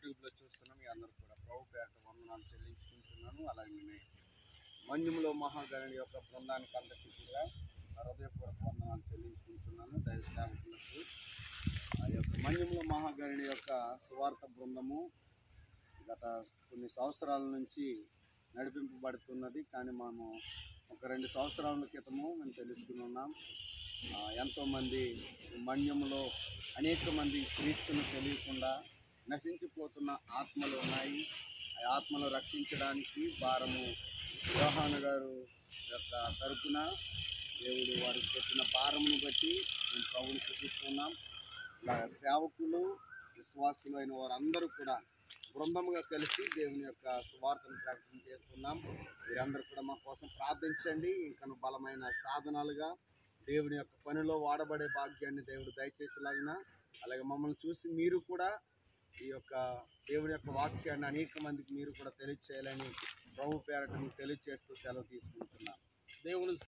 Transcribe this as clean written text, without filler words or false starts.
యూట్యూబ్లో చూస్తున్న మీ అందరూ కూడా ప్రభు పేరట వందనాలు చెల్లించుకుంటున్నాను. అలాగే మన్యంలో మహాగణుడి యొక్క బృందానికి అందరికీ కూడా హృదయపూర్వక వందనాలు చెల్లించుకుంటున్నాను. దైవ సేవకులకు ఆ యొక్క మన్యంలో మహాగణుడి యొక్క సువార్త బృందము గత కొన్ని సంవత్సరాల నుంచి నడిపింపబడుతున్నది. కానీ మనము ఒక 2 సంవత్సరాల క్రితము మేము తెలుసుకుని ఉన్నాం. ఎంతోమంది మన్యంలో అనేక మంది క్రీస్తును తెలియకుండా నశించిపోతున్న ఆత్మలు ఉన్నాయి. ఆ ఆత్మలు రక్షించడానికి భారము యోహాను గారు యొక్క తరపున దేవుడు వారికి పెట్టిన భారమును బట్టి మేము ప్రభువుని స్తుతిస్తున్నాం. ఇలా సేవకులు విశ్వాసులు అయిన వారందరూ కూడా బృందముగా కలిసి దేవుని యొక్క సువార్తను ప్రకటన చేస్తున్నాం. మీరందరూ కూడా మా కోసం ప్రార్థించండి. ఇంకా బలమైన సాధనాలుగా దేవుని యొక్క పనిలో వాడబడే భాగ్యాన్ని దేవుడు దయచేసేలాగిన, అలాగే మమ్మల్ని చూసి మీరు కూడా ఈ యొక్క దేవుని యొక్క వాక్యాన్ని అనేక మందికి మీరు కూడా తెలియచేయాలని ప్రభు పేరట తెలియచేస్తూ సెలవు తీసుకుంటున్నాం. దేవుని